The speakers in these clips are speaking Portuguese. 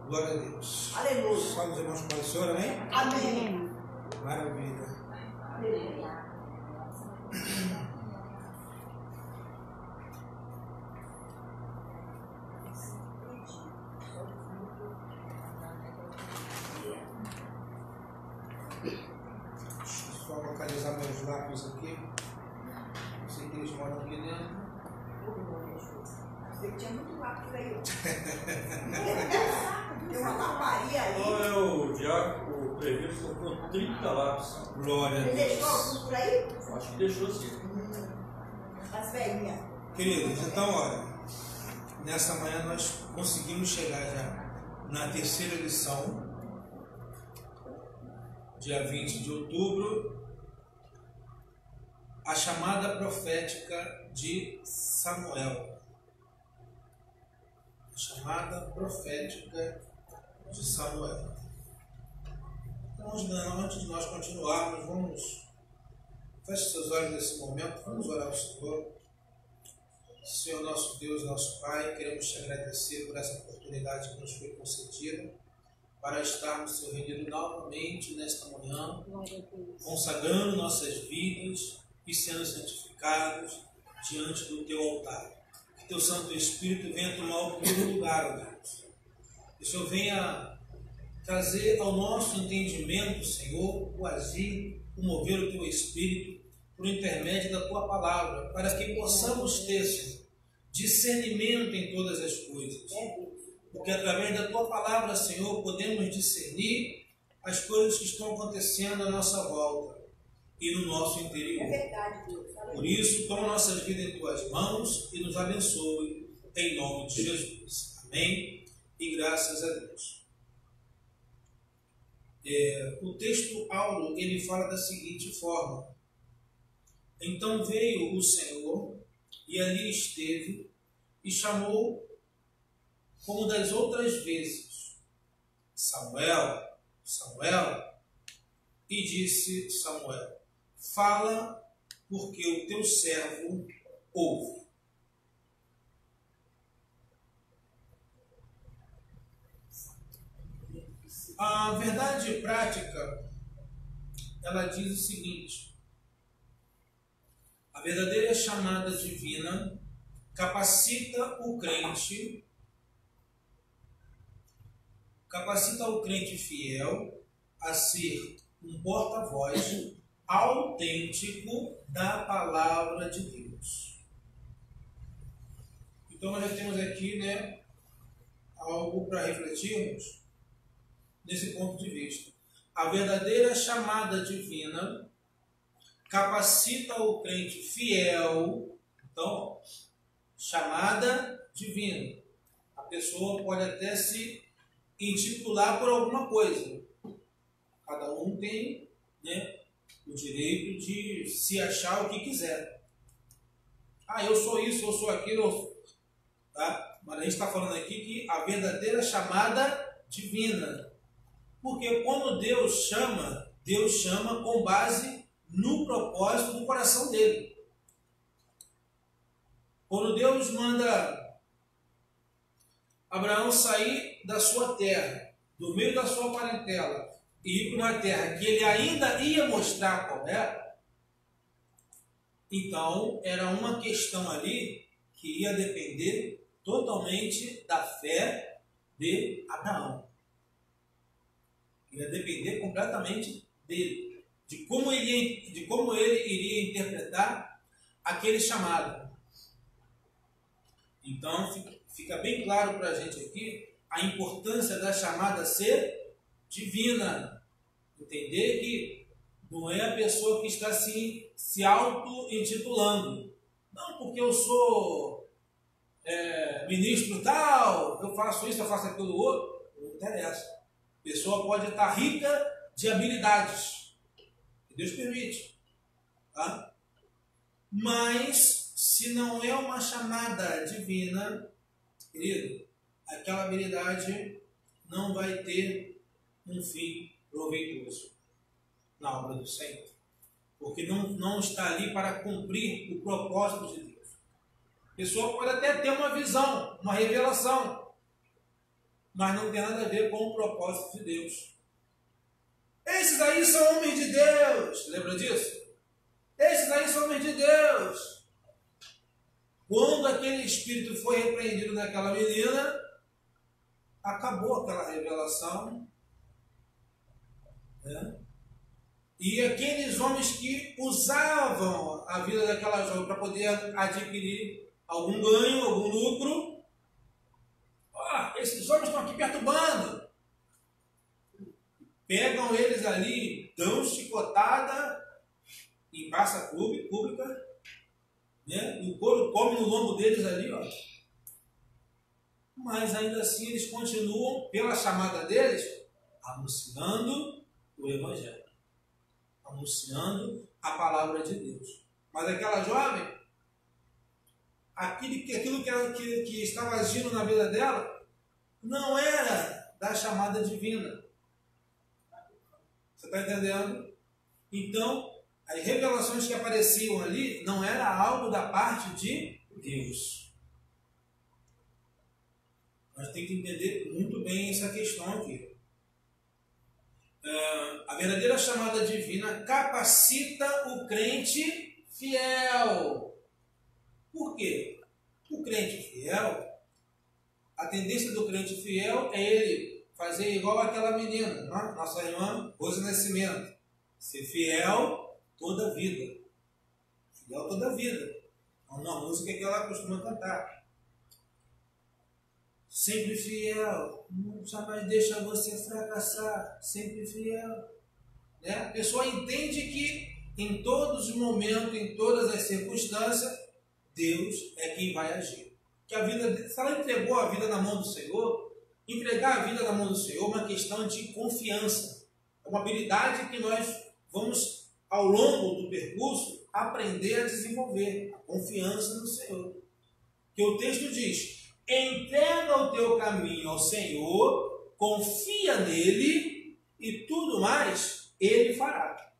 Glória a Deus. Aleluia. Salve os irmãos para o Senhor, amém? Amém. Maravilha. Deixa eu só localizar meus lápis aqui. Não sei que eles moram aqui dentro. Você tinha muito lápis aí. Tem uma laparia ali. Olha, o Diaco, o prefeito comprou 30 lápis. Glória a Você Deus. deixou alguns por aí? Acho que deixou sim. As velhinhas. Queridos, então olha, nessa manhã nós conseguimos chegar já na terceira lição, dia 20 de outubro, a chamada profética de Samuel. A chamada profética de Samuel. Então, antes de nós continuarmos, vamos, feche seus olhos nesse momento, vamos orar ao Senhor. Senhor nosso Deus, nosso Pai, queremos te agradecer por essa oportunidade que nos foi concedida para estarmos, Senhor, reunidos novamente nesta manhã, consagrando nossas vidas e sendo santificados diante do Teu altar. Que Teu Santo Espírito venha tomar o primeiro lugar, ó Deus. Que o Senhor venha trazer ao nosso entendimento, Senhor, o agir, o mover o Teu Espírito por intermédio da Tua Palavra, para que possamos ter, Senhor, discernimento em todas as coisas. Porque através da Tua Palavra, Senhor, podemos discernir as coisas que estão acontecendo à nossa volta e no nosso interior. É verdade, Deus. Por isso, toma nossas vidas em Tuas mãos e nos abençoe em nome de Jesus. Amém? E graças a Deus. O texto áureo, ele fala da seguinte forma: então veio o Senhor e ali esteve e chamou, como das outras vezes, Samuel, Samuel, e disse Samuel: fala, porque o teu servo ouve. A verdade prática, ela diz o seguinte: a verdadeira chamada divina capacita o crente fiel a ser um porta-voz autêntico da palavra de Deus. Então nós já temos aqui, algo para refletirmos nesse ponto de vista. A verdadeira chamada divina capacita o crente fiel. Então, chamada divina. A pessoa pode até se intitular por alguma coisa. Cada um tem, o direito de se achar o que quiser. Ah, eu sou isso, eu sou aquilo. Tá? Mas a gente está falando aqui que a verdadeira chamada divina. Porque quando Deus chama com base no propósito do coração dele. Quando Deus manda Abraão sair da sua terra, do meio da sua parentela, e ir para uma terra que ele ainda ia mostrar qual era, então era uma questão ali que ia depender totalmente da fé de Abraão. Ia depender completamente dele, de como ele iria interpretar aquele chamado. Então fica bem claro para a gente aqui a importância da chamada ser divina. Entender que não é a pessoa que está se auto-intitulando. Não, porque eu sou ministro tal, eu faço isso, eu faço aquilo outro. Não interessa. A pessoa pode estar rica de habilidades, que Deus permite, tá? Mas se não é uma chamada divina, querido, aquela habilidade não vai ter um fim proveitoso na obra do Senhor, porque não está ali para cumprir o propósito de Deus. A pessoa pode até ter uma visão, uma revelação, mas não tem nada a ver com o propósito de Deus. Esses aí são homens de Deus. Lembra disso? Esses aí são homens de Deus. Quando aquele espírito foi repreendido naquela menina, acabou aquela revelação. Né? E aqueles homens que usavam a vida daquela jovem para poder adquirir algum ganho, algum lucro, esses homens estão aqui perturbando. Pegam eles ali, dão chicotada em praça pública, né? E o couro come no lombo deles ali, ó. Mas ainda assim eles continuam, pela chamada deles, anunciando o Evangelho, anunciando a palavra de Deus. Mas aquela jovem, aquilo que estava agindo na vida dela, não era da chamada divina. Você está entendendo? Então, as revelações que apareciam ali não era algo da parte de Deus. Nós temos que entender muito bem essa questão aqui. A verdadeira chamada divina capacita o crente fiel. Por quê? O crente fiel, a tendência do crente fiel é ele fazer igual aquela menina, nossa irmã Rosa Nascimento, ser fiel toda a vida. Fiel toda a vida. É uma música que ela costuma cantar. Sempre fiel, jamais deixa você fracassar, sempre fiel. Né? A pessoa entende que em todos os momentos, em todas as circunstâncias, Deus é quem vai agir. Que a vida, se ela entregou a vida na mão do Senhor, entregar a vida na mão do Senhor é uma questão de confiança. É uma habilidade que nós vamos, ao longo do percurso, aprender a desenvolver. A confiança no Senhor. Que o texto diz: entrega o teu caminho ao Senhor, confia nele e tudo mais Ele fará.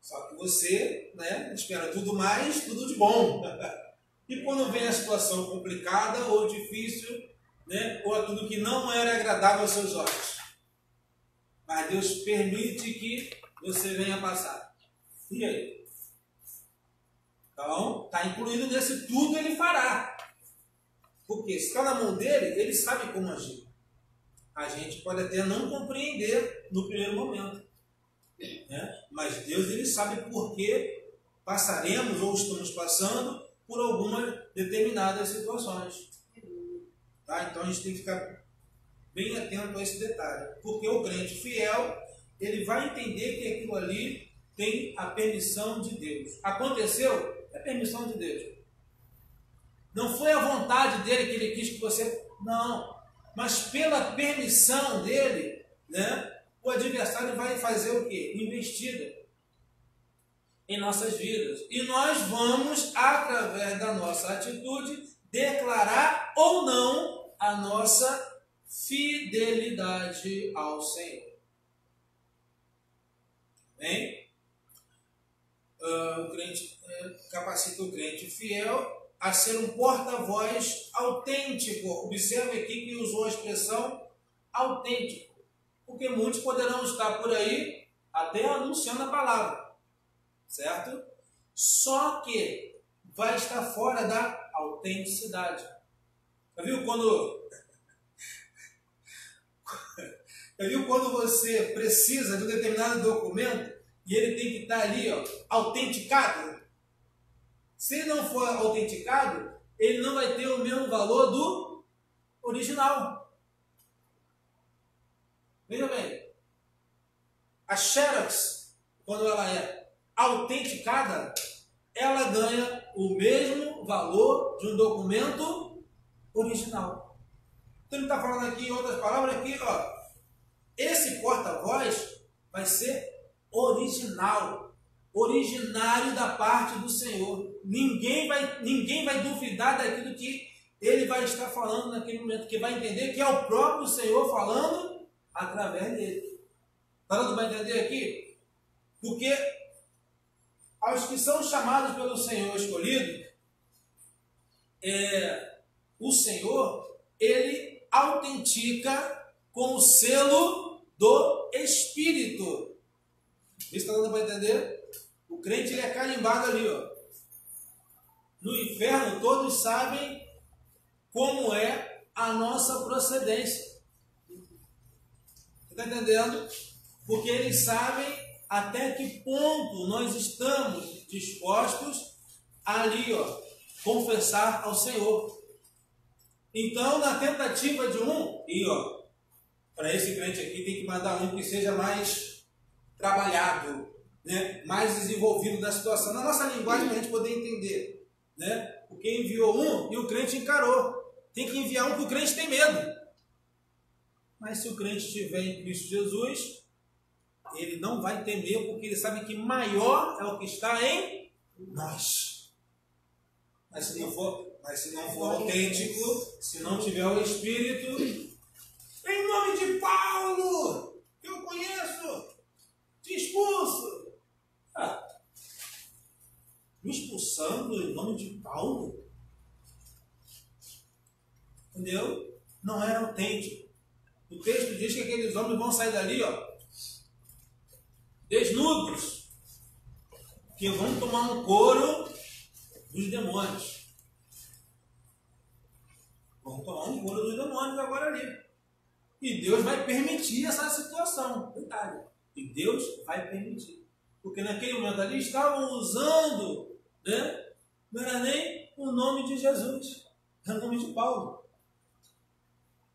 Só que você, né, espera tudo mais, tudo de bom. E quando vem a situação complicada ou difícil, né, ou aquilo que não era agradável aos seus olhos, mas Deus permite que você venha passar. E aí? Então, está incluído nesse tudo Ele fará. Porque se está na mão dele, Ele sabe como agir. A gente pode até não compreender no primeiro momento. Né? Mas Deus, Ele sabe por que passaremos ou estamos passando por algumas determinadas situações. Tá? Então a gente tem que ficar bem atento a esse detalhe. Porque o crente fiel, ele vai entender que aquilo ali tem a permissão de Deus. Aconteceu? É permissão de Deus. Não foi a vontade dele que ele quis que você... Não. Mas pela permissão dele, né, o adversário vai fazer o quê? Investida em nossas vidas. E nós vamos, através da nossa atitude, declarar ou não a nossa fidelidade ao Senhor. Bem? O crente capacita o crente fiel a ser um porta-voz autêntico. Observe aqui que usou a expressão autêntico, porque muitos poderão estar por aí até anunciando a palavra, certo? Só que vai estar fora da autenticidade. Já viu quando você precisa de um determinado documento e ele tem que estar ali, ó, autenticado? Se ele não for autenticado, ele não vai ter o mesmo valor do original. Veja bem, a Xerox, quando ela é autenticada, ela ganha o mesmo valor de um documento original. Então ele está falando aqui, em outras palavras, aqui, ó, esse porta-voz vai ser original, originário da parte do Senhor. Ninguém vai duvidar daquilo que ele vai estar falando naquele momento, que vai entender que é o próprio Senhor falando através dele. Está dando para entender aqui? Porque aos que são chamados pelo Senhor escolhido, o Senhor, ele autentica com o selo do Espírito. Isso está dando para entender? O crente ele é carimbado ali, ó. No inferno todos sabem como é a nossa procedência. Está entendendo? Porque eles sabem até que ponto nós estamos dispostos ali, ó, confessar ao Senhor. Então, na tentativa de para esse crente aqui tem que mandar um que seja mais trabalhado, né? Mais desenvolvido da situação. Na nossa linguagem, para a gente poder entender, né? Porque enviou um e o crente encarou. Tem que enviar um que o crente tem medo. Mas se o crente estiver em Cristo Jesus, ele não vai temer, porque ele sabe que maior é o que está em nós. Mas se não for autêntico, se não tiver o Espírito, em nome de Paulo, que eu conheço, te expulso. Me expulsando em nome de Paulo? Entendeu? Não era autêntico. O texto diz que aqueles homens vão sair dali, ó, desnudos, que vão tomar um couro dos demônios. Vão tomar um couro dos demônios agora ali. E Deus vai permitir essa situação. Detalhe. E Deus vai permitir. Porque naquele momento ali estavam usando, né? Não era nem o nome de Jesus, era o nome de Paulo.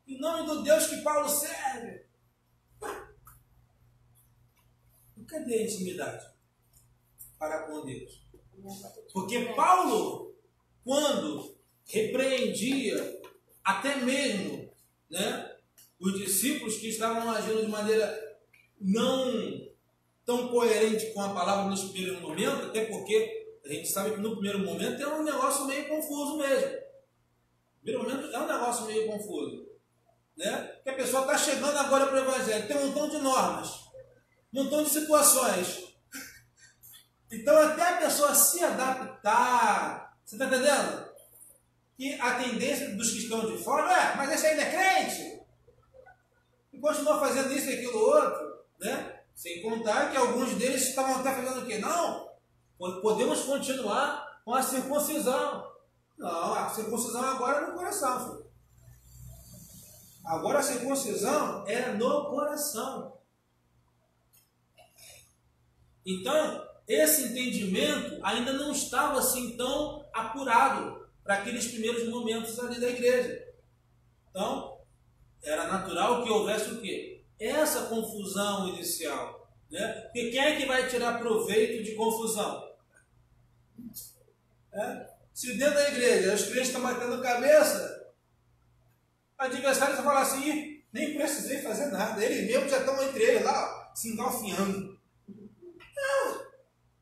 Em nome do Deus que Paulo serve. E cadê a intimidade para com Deus? Porque Paulo, quando repreendia até mesmo, né, os discípulos que estavam agindo de maneira não tão coerente com a palavra nesse primeiro momento, até porque a gente sabe que no primeiro momento é um negócio meio confuso mesmo. No primeiro momento é um negócio meio confuso. Né? Que a pessoa está chegando agora para o Evangelho, tem um montão de normas, um montão de situações. Então, até a pessoa se adaptar, você está entendendo? E a tendência dos que estão de fora, mas esse ainda é crente, e continua fazendo isso e aquilo outro, né? Sem contar que alguns deles estavam até fazendo o quê? Não, podemos continuar com a circuncisão. Não, a circuncisão agora é no coração, filho. Agora a circuncisão é no coração. Então, esse entendimento ainda não estava assim tão apurado para aqueles primeiros momentos ali da igreja. Então, era natural que houvesse o quê? Essa confusão inicial. Né? Porque quem é que vai tirar proveito de confusão? Se dentro da igreja os crentes estão batendo cabeça, adversários vão falar assim, nem precisei fazer nada, eles mesmos já estão entre eles lá, se engalfinhando. Não,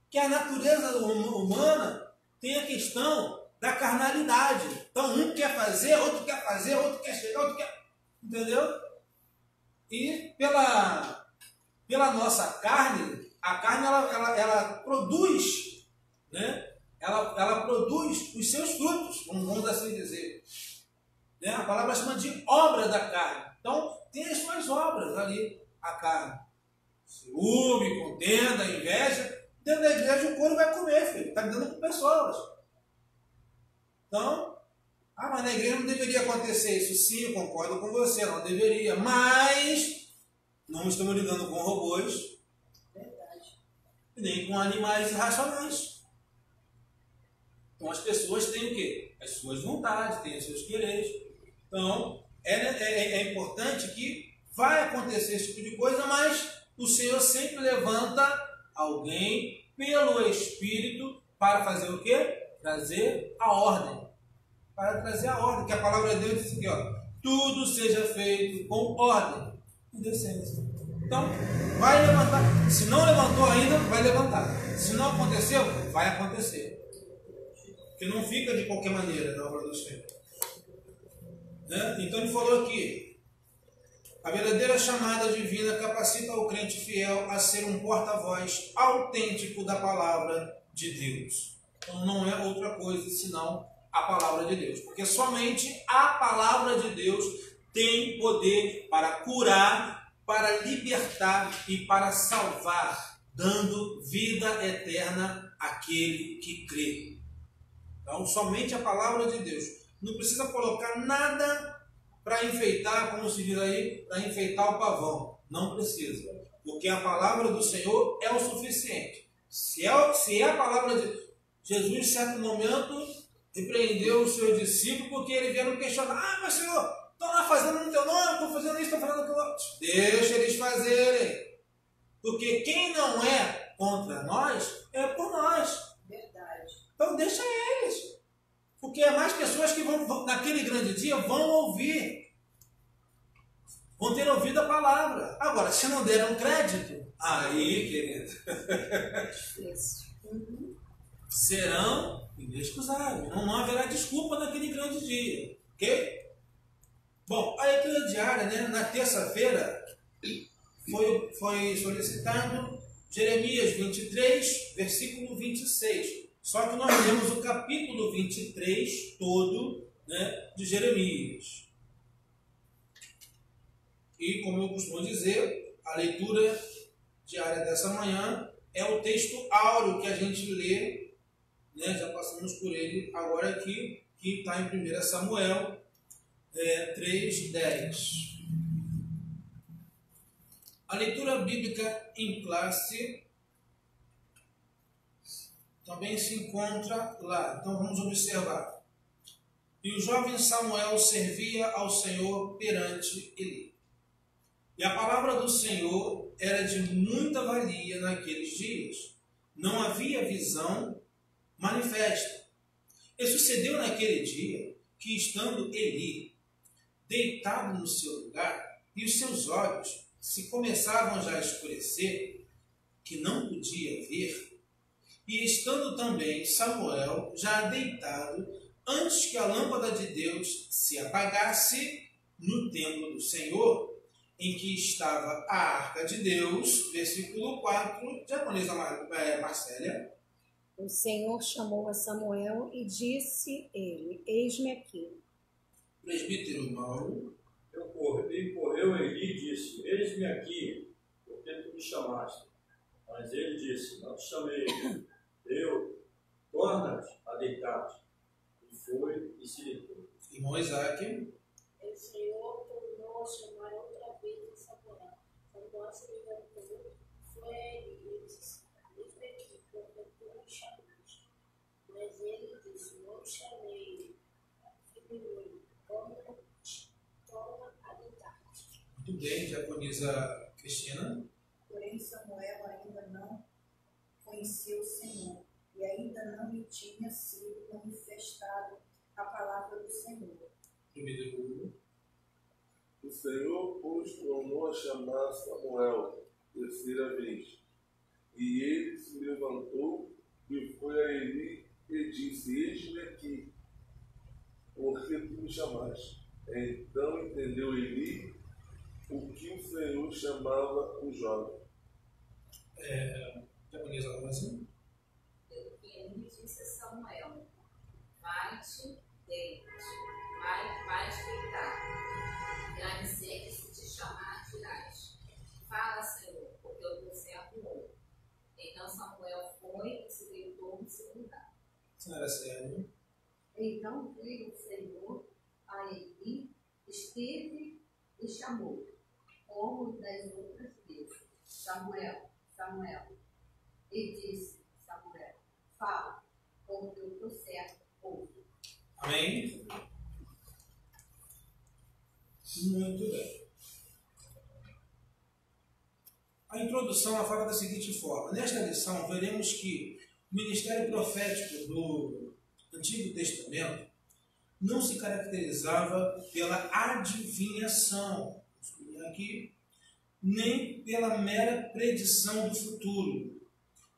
que a natureza humana tem a questão da carnalidade. Então um quer fazer, outro quer chegar, outro quer... Entendeu? E pela nossa carne, a carne ela produz, né? Ela produz os seus frutos, vamos assim dizer. Né? A palavra chama de obra da carne. Então, tem as suas obras ali, a carne. Ciúme, contenda, inveja. Dentro da igreja o couro vai comer, filho. Está lidando com pessoas. Então, mas na igreja não deveria acontecer isso. Sim, eu concordo com você, não deveria. Mas não estamos lidando com robôs. Verdade. Nem com animais irracionais. Então as pessoas têm o quê? As suas vontades, têm os seus quereres. Então é importante que vai acontecer esse tipo de coisa, mas o Senhor sempre levanta alguém pelo Espírito para fazer o quê? Trazer a ordem. Para trazer a ordem, que a palavra de Deus diz aqui, ó, tudo seja feito com ordem e decência. Então, vai levantar. Se não levantou ainda, vai levantar. Se não aconteceu, vai acontecer. Porque não fica de qualquer maneira na obra do Senhor. Né? Então ele falou aqui, a verdadeira chamada divina capacita o crente fiel a ser um porta-voz autêntico da palavra de Deus. Então não é outra coisa senão a palavra de Deus. Porque somente a palavra de Deus tem poder para curar, para libertar e para salvar, dando vida eterna àquele que crê. Então, somente a palavra de Deus. Não precisa colocar nada para enfeitar, como se diz aí, para enfeitar o pavão. Não precisa. Porque a palavra do Senhor é o suficiente. Se é a palavra de Jesus, em certo momento, repreendeu o seu discípulo porque ele vieram questionar: ah, mas Senhor, estão lá fazendo no teu nome, estão fazendo isso, estão fazendo aquilo. Deixa eles fazerem. Porque quem não é contra nós, é por nós. Verdade. Então deixa eles. Porque é mais pessoas que vão, naquele grande dia, vão ouvir. Vão ter ouvido a palavra. Agora, se não deram crédito, aí, querido, serão inexcusáveis. Não haverá desculpa naquele grande dia. Ok? Bom, a leitura diária, né, na terça-feira, foi solicitado Jeremias 23, versículo 26. Só que nós lemos o capítulo 23 todo, né, de Jeremias. E, como eu costumo dizer, a leitura diária dessa manhã é o texto áureo que a gente lê, né, já passamos por ele agora aqui, que está em 1 Samuel 3:10. A leitura bíblica em classe também se encontra lá. Então vamos observar. E o jovem Samuel servia ao Senhor perante Eli. E a palavra do Senhor era de muita valia naqueles dias. Não havia visão manifesta. E sucedeu naquele dia que, estando Eli deitado no seu lugar, e os seus olhos se começavam já a escurecer, que não podia ver, e estando também Samuel já deitado, antes que a lâmpada de Deus se apagasse no templo do Senhor, em que estava a arca de Deus, versículo 4, diaconisa Marcélia. O Senhor chamou a Samuel e disse ele: eis-me aqui. Presbítero Mauro. E correu Eli e disse: eis-me aqui, porque tu me chamaste. Mas ele disse: não te chamei, eu, torna-te a deitar-te. E foi e se deitou. Irmão Isaac. O Senhor tornou a chamar outra vez a Samuel. Quando se levantou, foi a ele e disse: eis-me aqui, porque tu me chamaste. Mas ele disse: não te chamei, filho, torna a deitar-te. Muito bem, diaconisa Cristina. Porém, Samuel ainda não conhecia o Senhor, e ainda não lhe tinha sido manifestado a palavra do Senhor. Primeiro Hugo. O Senhor, pois, tornou a chamar Samuel terceira vez. E ele se levantou e foi a Eli e disse: eis-me aqui, porque tu me chamaste. Então entendeu Eli o que o Senhor chamava o jovem. Diaconisa Rosa. Pelo que ele disse a Samuel: vai-te, deita-te, vai-te deitar. Grande sede, se te chamar, dirás: fala, Senhor, porque o teu servo ouve. Então Samuel foi e se deitou no seu lugar. Senhora Sérgio. Então veio o Senhor a Eli, esteve e chamou, como das outras vezes: Samuel, Samuel. E disse: Samuel, fala, porque o teu servo ouve. Amém? Muito bem. A introdução ela fala da seguinte forma. Nesta lição, veremos que o ministério profético do Antigo Testamento não se caracterizava pela adivinhação, aqui, nem pela mera predição do futuro,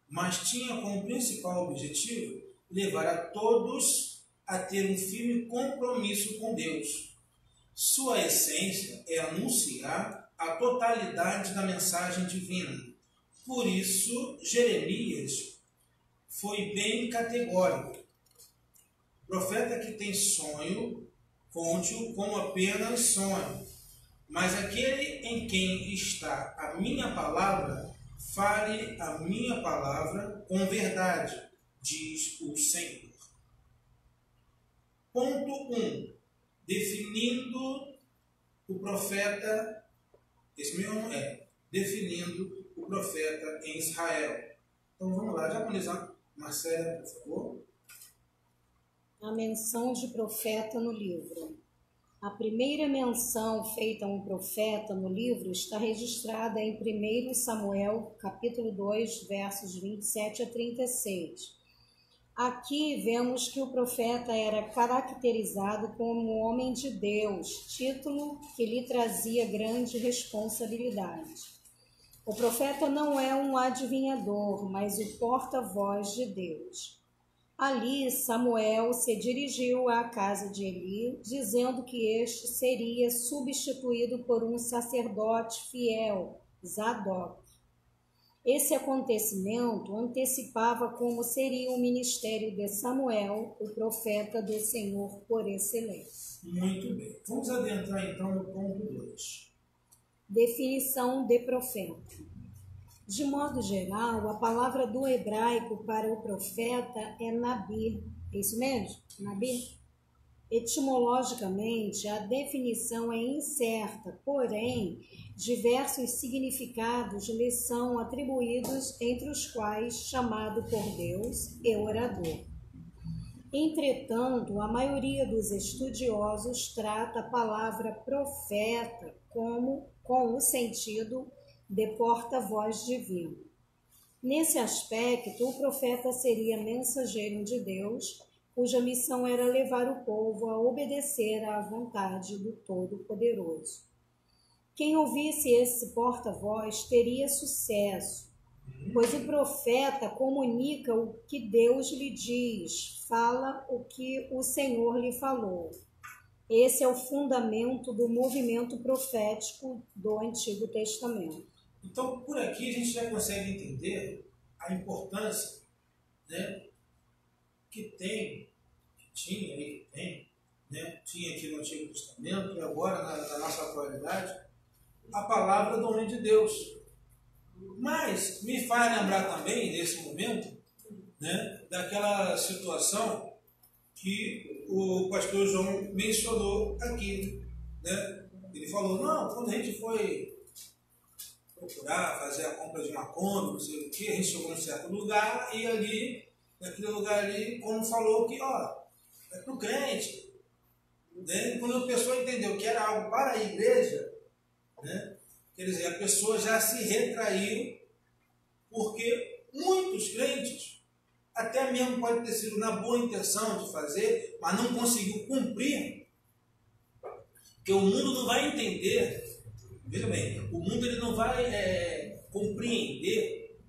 mas tinha como principal objetivo levar a todos a ter um firme compromisso com Deus. Sua essência é anunciar a totalidade da mensagem divina. Por isso, Jeremias foi bem categórico. Profeta que tem sonho, conte-o como apenas sonho. Mas aquele em quem está a minha palavra, fale a minha palavra com verdade, diz o Senhor. Ponto 1. Definindo o profeta, esse mesmo definindo o profeta em Israel. Então vamos lá, japonesão, Marcela, por favor. A menção de profeta no livro. A primeira menção feita a um profeta no livro está registrada em 1 Samuel, capítulo 2, versos 27 a 36. Aqui vemos que o profeta era caracterizado como um homem de Deus, título que lhe trazia grande responsabilidade. O profeta não é um adivinhador, mas o porta-voz de Deus. Ali, Samuel se dirigiu à casa de Eli, dizendo que este seria substituído por um sacerdote fiel, Zadok. Esse acontecimento antecipava como seria o ministério de Samuel, o profeta do Senhor por excelência. Muito bem. Vamos adentrar então no ponto 2. Definição de profeta. De modo geral, a palavra do hebraico para o profeta é Nabi. É isso mesmo? Nabi? Etimologicamente, a definição é incerta, porém, diversos significados lhe são atribuídos, entre os quais chamado por Deus e orador. Entretanto, a maioria dos estudiosos trata a palavra profeta com o sentido de porta-voz divino. Nesse aspecto, o profeta seria mensageiro de Deus, cuja missão era levar o povo a obedecer à vontade do Todo-Poderoso. Quem ouvisse esse porta-voz teria sucesso, pois o profeta comunica o que Deus lhe diz, fala o que o Senhor lhe falou. Esse é o fundamento do movimento profético do Antigo Testamento. Então, por aqui a gente já consegue entender a importância, né, que tinha aqui no Antigo Testamento e agora na nossa atualidade, a palavra do homem de Deus. Mas me faz lembrar também, nesse momento, né, daquela situação que o pastor João mencionou aqui. Né? Ele falou, não, quando a gente foi procurar fazer a compra de uma Kombi, não sei o que, a gente chegou em um certo lugar e ali, naquele lugar ali, como falou que, é para o crente. Né? Quando a pessoa entendeu que era algo para a igreja, né? Quer dizer, a pessoa já se retraiu, porque muitos crentes, até mesmo pode ter sido na boa intenção de fazer, mas não conseguiu cumprir, porque o mundo não vai entender. Veja bem, o mundo ele não vai compreender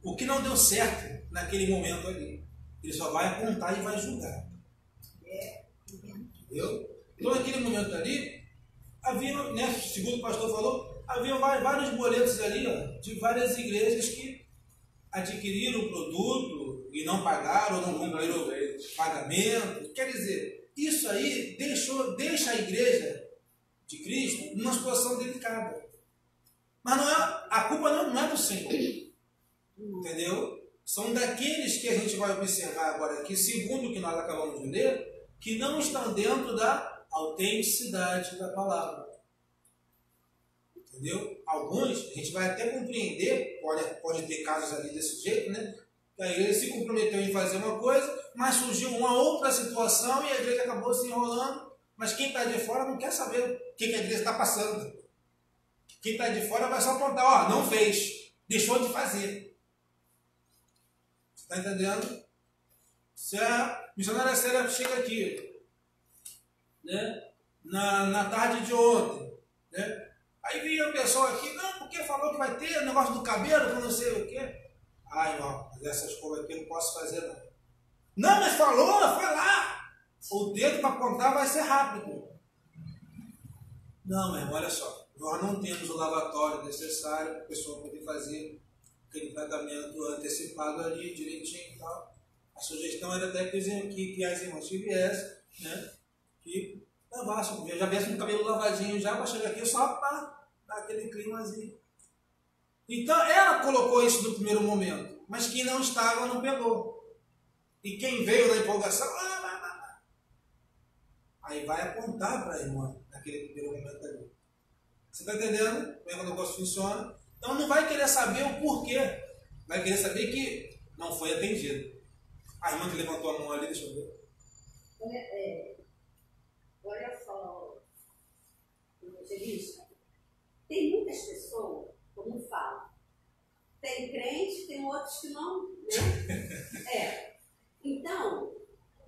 o que não deu certo naquele momento ali. Ele só vai apontar e vai julgar. Entendeu? Então, naquele momento ali, havia, né, segundo o pastor falou, havia vários boletos ali, de várias igrejas que adquiriram o produto e não pagaram, ou não cumpriram o pagamento. Quer dizer, isso aí deixa a igreja de Cristo numa situação delicada. Mas a culpa não é do Senhor. Entendeu? São daqueles que a gente vai observar agora aqui, segundo o que nós acabamos de ler, que não estão dentro da autenticidade da palavra. Entendeu? Alguns, a gente vai até compreender, pode ter casos ali desse jeito, né? Que a igreja se comprometeu em fazer uma coisa, mas surgiu uma outra situação e a igreja acabou se enrolando. Mas quem está de fora não quer saber o que a igreja está passando. Quem está de fora vai só apontar, não fez, deixou de fazer. Você está entendendo? Se a missionária Célia chega aqui, né, na tarde de ontem, né, aí vinha a pessoa aqui, não, porque falou que vai ter negócio do cabelo, que não sei o quê. Irmão, mas essas coisas aqui eu não posso fazer não. Não, mas falou, foi lá. O dedo para apontar vai ser rápido. Não, meu irmão, olha só. Nós não temos o lavatório necessário para a pessoa poder fazer aquele tratamento antecipado ali, direitinho e tal. A sugestão era até que as irmãs viessem, né? Que lavasse, eu já viesse com o cabelo lavadinho já, para chegar aqui só para dar aquele climazinho. Então, ela colocou isso no primeiro momento, mas quem não estava não pegou. E quem veio na empolgação, aí vai apontar para a irmã naquele primeiro momento ali. Você está entendendo como é que o negócio funciona? Então não vai querer saber o porquê. Vai querer saber que não foi atendido. A irmã que levantou a mão ali, deixa eu ver. Olha só, evangelista, tem muitas pessoas, como falo, tem crente, tem outros que não, né? Então,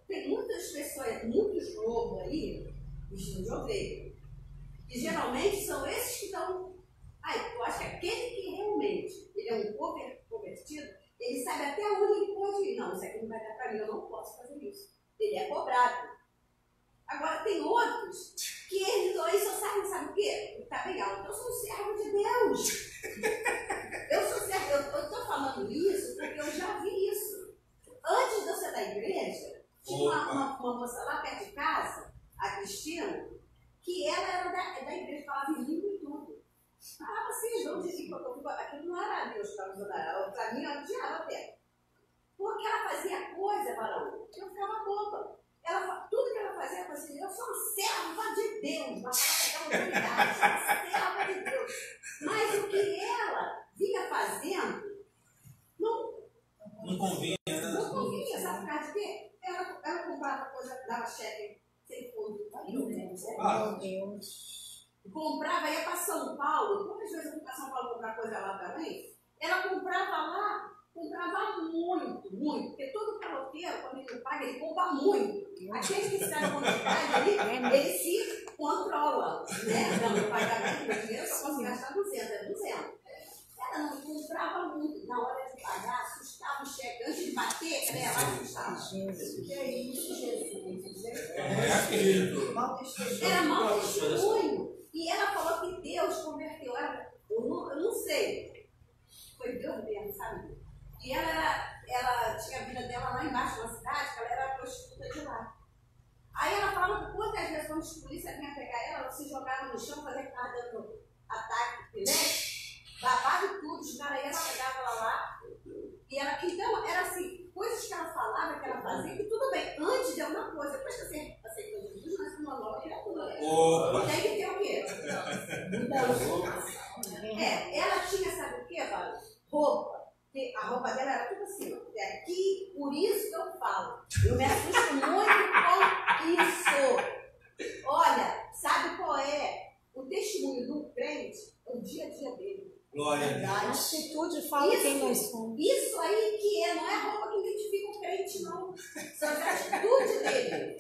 tem muitas pessoas, muitos lobos aí, vestidos de ovelha, que geralmente são esses que estão. Eu acho que aquele que realmente ele é um convertido, ele sabe até onde ele pode ir. Não, isso aqui não vai dar para mim, eu não posso fazer isso. Ele é cobrado. Agora, tem outros que eles só sabem, sabe o quê? Tá bem alto. Eu sou um servo de Deus. Eu estou falando isso porque eu já vi isso. Antes de eu ser da igreja, tinha uma moça lá perto de casa, a Cristina, que ela era da igreja, falava em língua e tudo. Falava assim, não dizia que aquilo não era Deus que estava usando ela. Para mim, ela odiava até. Porque ela fazia coisa, varão, que eu ficava boba. Tudo que ela fazia, ela fazia, eu sou uma serva de Deus, mas ela pegava autoridade, uma serva de Deus. Mas o que ela vinha fazendo, não convinha, né? Não convinha, sabe por causa de quê? Ela comprava coisa, dava cheque sem fundo. Meu Deus. Comprava, ia para São Paulo, quantas vezes eu fui para São Paulo comprar coisa lá também? Ela comprava lá. Comprava muito, muito, porque todo caloteiro, quando ele paga, ele compra muito. Aqueles que estão na quantidade ali, eles se controlam, né? Não, o pagamento do dinheiro só posso gastar 200, é 200. Ela não comprava muito, na hora de pagar, assustava o cheque, antes de bater, ela ia lá e assustava. Que é isso, Jesus? Era mau testemunho. E ela falou que Deus converteu ela, eu não sei, foi Deus mesmo, sabe? E ela tinha a vida dela lá embaixo na cidade, que ela era prostituta de lá. Aí ela falava que quantas vezes quando os polícias vinham pegar ela se jogava no chão, fazia que estava dando ataque, né? Babava e tudo, os caras iam, ela pegava ela lá. E ela, então, era assim, coisas que ela falava, que ela fazia, que tudo bem, antes de alguma coisa, depois que você aceitou Jesus, mas uma nova criatura. Tem que ter o quê? Ela tinha, sabe o quê, Val? Roupa. Porque a roupa dela era tudo assim, aqui, por isso que eu falo. Eu me assusto muito com isso. Olha, sabe qual é o testemunho do crente? É o dia a dia dele. Glória a Deus. A atitude fala quem nós somos. Isso aí que não é a roupa que identifica o crente, não. São as atitudes dele.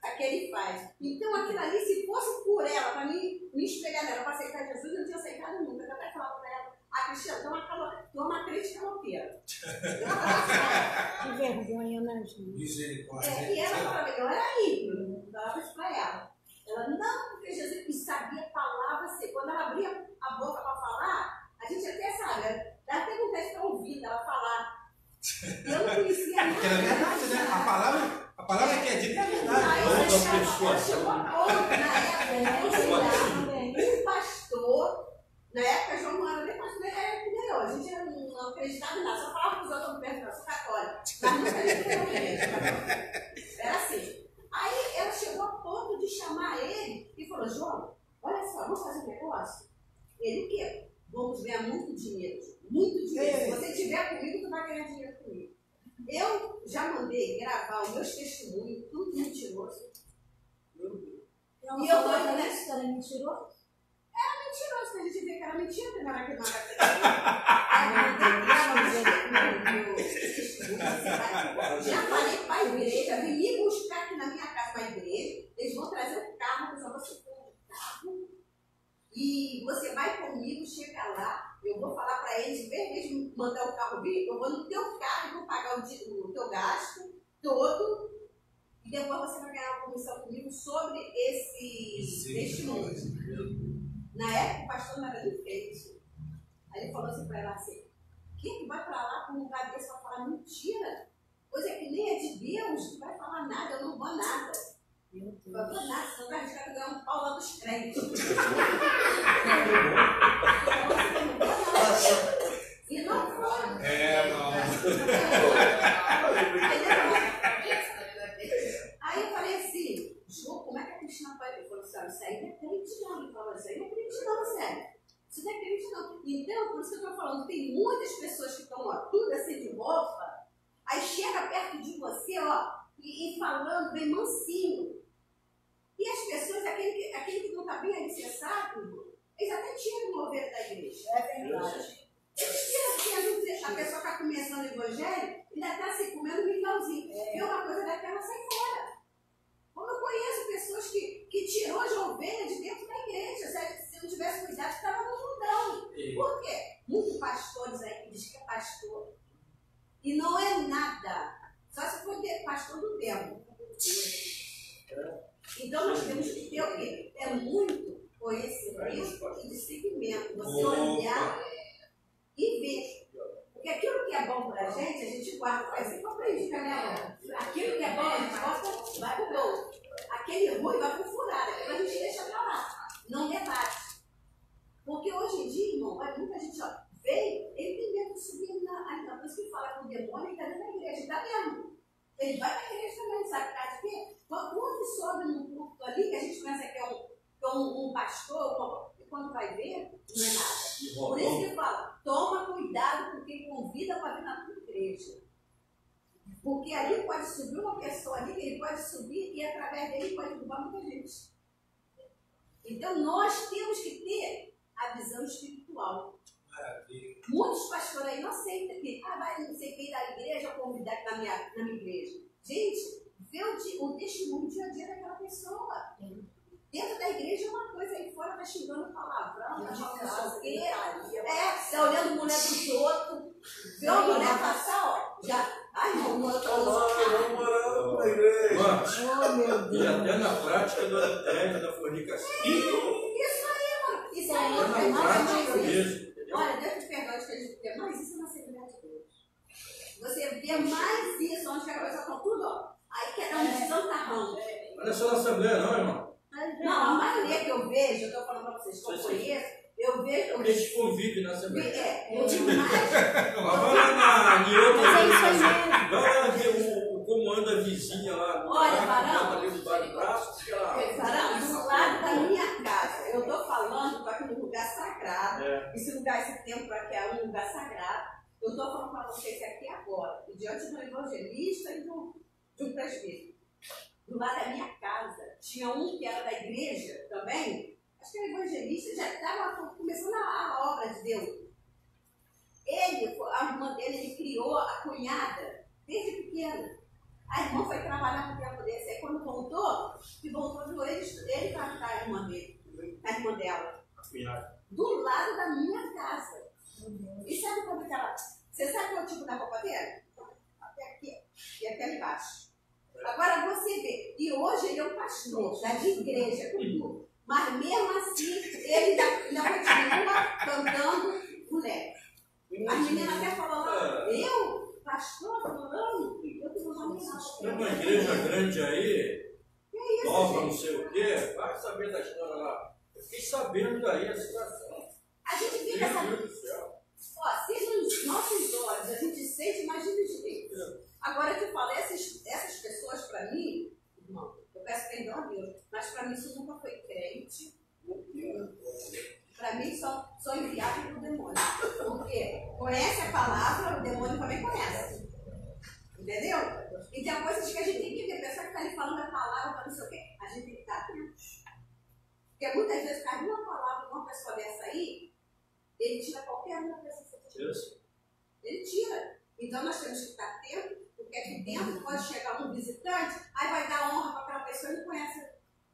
A que ele faz. Então, aquilo ali, se fosse por ela, para mim, me espelhar nela, para aceitar Jesus, eu não tinha aceitado nunca. Eu até falava para ela. Cristiana, tu é uma crente caloteira. Que vergonha, né, gente? Misericórdia. E ela falava, eu era ímpio, falava isso para ela. Ela, não, porque Jesus sabia palavra assim. Quando ela abria a boca para falar, a gente até sabe, dá até vontade para ouvir ela falar. Eu não conhecia nada. Porque era verdade, né? A palavra que é dita é verdade. Chegou a ponto, na época, um pastor. Na época, João não era nem pastor, era que nem eu. A gente não acreditava em nada, só falava que os outros não perguntavam, eu sou católica. Mas nunca era assim. Aí ela chegou a ponto de chamar ele e falou: João, olha só, vamos fazer um negócio? Ele o quê? Vamos ganhar muito dinheiro. Muito dinheiro. Se você tiver comigo, tu vai ganhar dinheiro comigo. Eu já mandei gravar os meus testemunhos, tudo mentiroso. Meu Deus. E eu tô indo nessa história mentirosa? Era mentiroso, que a gente vê que era mentira, porque não era que não era. Já falei para a igreja, vem me buscar aqui na minha casa para a igreja, eles vão trazer um carro, que eu só vou ser um carro, e você vai comigo, chega lá, eu vou falar para eles, em vez de mandar o carro vir, eu vou no teu carro e vou pagar o teu gasto todo, e depois você vai ganhar uma comissão comigo sobre esse testemunho. Na época, o pastor não era nem feito. Aí ele falou assim para ela assim: quem vai para lá para um lugar desse para falar mentira? Coisa que nem é de Deus, não vai falar nada, eu não vou nada. Meu Deus. Eu vou nada, senão vai arriscar ganhar um pau lá dos crentes. E não foi. Aí eu falei assim, Ju, como é que a Cristina pode? Ele falou assim, isso aí não é crente não. Ele falou, isso aí não é crente não, sério. Isso não é crente não. Então, por isso que eu estou falando, tem muitas pessoas que estão, ó, tudo assim de roupa, aí chega perto de você, ó, e falando bem mansinho. E as pessoas, aquele que não está bem alicerçado, eles até tiram o mover da igreja. É verdade. Eles tiram, porque às vezes a pessoa está começando o evangelho e ainda está se comendo um milhãozinho. Vê uma coisa daquela, sai fora. Como eu conheço pessoas que tirou as ovelhas de dentro da igreja. Se não tivesse cuidado, estava no mundão. Por quê? Muitos pastores aí que dizem que é pastor. E não é nada. Só se for pastor do tempo. Então nós temos que ter o quê? É muito conhecimento e discernimento. Você olhar e ver. Porque aquilo que é bom para a gente guarda. Faz assim que eu aprendi com a minha mãe. Aquilo que é bom, a gente bota, vai pro gol. Aquele ruim vai pro furado. Aquilo a gente deixa para lá. Não debate. Porque hoje em dia, irmão, muita gente veio, ele tem medo de subir na. Por isso que fala com o demônio, ele está dentro da igreja, está mesmo. Ele vai para a igreja também, sabe por causa de quê? Quando sobe num culto ali, que a gente pensa que é um pastor, e quando vai ver, não é nada. Por isso que fala, toma cuidado com quem convida para vir na tua igreja. Porque ali pode subir uma pessoa ali, que ele pode subir e através dele pode derrubar muita gente. Então nós temos que ter a visão espiritual. Maravilha. Muitos pastores aí não aceitam que, vai não sei quem da igreja convidar na minha igreja. Gente, vê o testemunho dia a dia daquela pessoa. Dentro da igreja é uma coisa, aí fora tá xingando palavrão, tá falando o quê? Tá olhando mulher dos outros. Vê uma mulher passar, ó, já. Ai, não, eu tô morando na igreja. Oh, meu Deus. E até na prática do adultério, da fornicação. Isso aí, mano. Isso aí É na prática é mesmo. Olha, Deus te perdoe de ter dito, mas isso é uma Assembleia de Deus. Você vê mais isso, onde a pessoa está tudo, ó. Aí quer dar um desantarrão. Não é só na Assembleia, não, irmão. Não, a maioria que eu vejo, eu estou falando para vocês que eu conheço, eu vejo. A gente convive na Assembleia. Eu digo mais. Vai lá em outra. Mas é isso aí mesmo. Vai lá ver como anda a vizinha lá. Olha, Barão. Ali do bar de braço, Barão, do lado da minha casa. Eu estou falando, estou aqui num lugar sagrado. Esse templo aqui é um lugar sagrado. Eu estou falando para vocês aqui agora, e diante de um evangelista e de um presbítero. Do lado da minha casa, tinha um que era da igreja também, acho que era evangelista, já estava começando a obra de Deus. A irmã dele, ele criou a cunhada desde pequena. A irmã foi trabalhar no tempo desse, aí quando voltou, viu ele para a irmã dele, a irmã dela. Do lado da minha casa. E sabe quando aquela. Você sabe qual é o tipo da roupa dele? Até aqui e até ali embaixo. Agora você vê, e hoje ele é um pastor da igreja, tudo. Mas mesmo assim, ele ainda continua cantando mulher. As meninas até falam lá, eu, pastor, falando, eu estou falando isso. Tem uma igreja grande aí, nova, não sei o quê, vai saber da história lá. Eu fiquei sabendo daí a situação. A gente fica sabendo. Ó, se nos nossos olhos a gente sente, imagina de Deus. Agora eu te falo, essas pessoas para mim, irmão, eu peço perdão a Deus, mas para mim isso nunca foi crente. Para mim só enviado pelo demônio. Porque conhece a palavra, o demônio também conhece. Entendeu? E tem coisas que a gente tem que ver. A pessoa que está ali falando a palavra, para não sei o quê, a gente tem que estar atento. Porque muitas vezes cai uma palavra de uma pessoa dessa aí, ele tira qualquer uma dessas pessoas. Ele tira. Então nós temos que estar atentos, porque aqui dentro pode chegar um visitante, aí vai dar honra para aquela pessoa e não conhece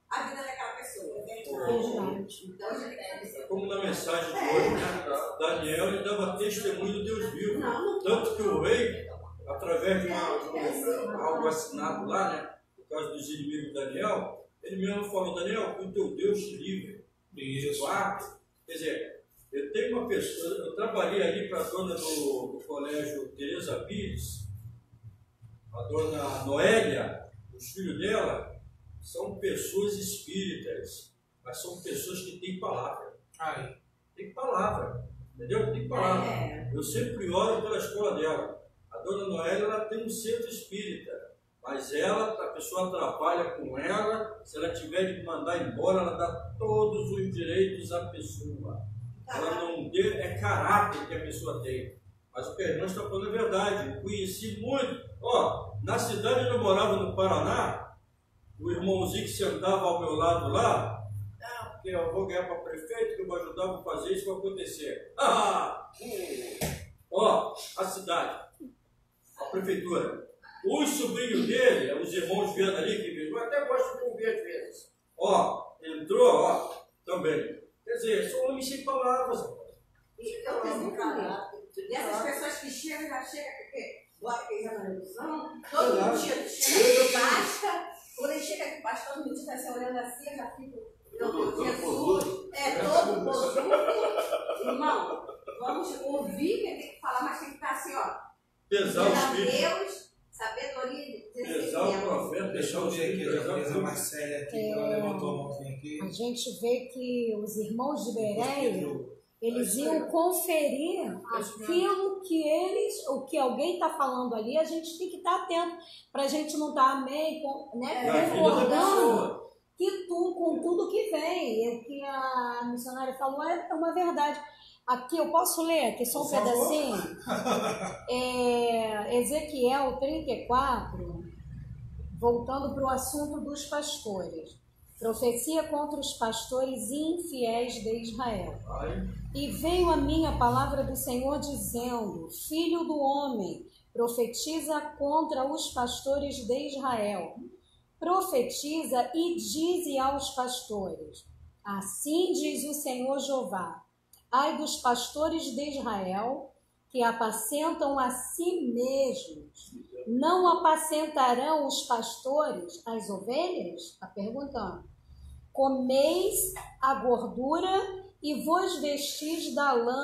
a vida daquela pessoa. Então, a gente tem que ser. Como na mensagem de hoje, né? Daniel ele dava testemunho do Deus vivo. Tanto que o rei, através de algo assinado lá, né? Por causa dos inimigos de Daniel, ele mesmo falou, Daniel, que o teu Deus te livre. Isso. Quer dizer, eu tenho uma pessoa, eu trabalhei ali para a dona do colégio Teresa Pires, a dona Noélia, os filhos dela, são pessoas espíritas, mas são pessoas que têm palavra. Ai, Tem palavra, entendeu? Tem palavra. Eu sempre oro pela escola dela. A dona Noélia, ela tem um centro espírita, mas ela, a pessoa trabalha com ela, se ela tiver de mandar embora, ela dá todos os direitos à pessoa. Ela não tem, é caráter que a pessoa tem. Mas o que a irmã está falando é verdade. Eu conheci muito. Ó, na cidade onde eu morava, no Paraná, o irmãozinho que sentava ao meu lado lá, porque eu vou ganhar para prefeito, que eu vou ajudar a fazer isso, vai acontecer. Ó, a cidade, a prefeitura. Os sobrinhos dele, os irmãos vendo ali, que eu até gosto de ouvir às vezes. Ó, entrou, ó, também. Quer dizer, são homens sem palavras. Eu tenho caráter. E essas pessoas que chegam, já chegam, porque bora que já na redução, todo dia chega, basta. Quando ele chega aqui, bastando, me diz assim, olhando assim, eu já fico. Jesus, todo mundo. Irmão, vamos ouvir que tem que falar, mas tem que estar assim, ó. Pesar o espírito. Deus, sabedoria, Pesar o profeta, deixa eu ver aqui, já fez a Marcélia aqui, que ela levantou a mãozinha aqui. A gente vê que os irmãos de Bereia, eles iam conferir aquilo que eles, o que alguém está falando ali, a gente tem que estar atento, para a gente não estar amém, concordando com tudo que vem. O que a missionária falou é uma verdade. Aqui eu posso ler aqui só um pedacinho? Ezequiel 34, voltando para o assunto dos pastores. Profecia contra os pastores infiéis de Israel. E veio a mim a palavra do Senhor dizendo: Filho do homem, profetiza contra os pastores de Israel. Profetiza e dize aos pastores: Assim diz o Senhor Jeová: Ai dos pastores de Israel, que apacentam a si mesmos. Não apacentarão os pastores as ovelhas? Está perguntando. Comeis a gordura e vos vestis da lã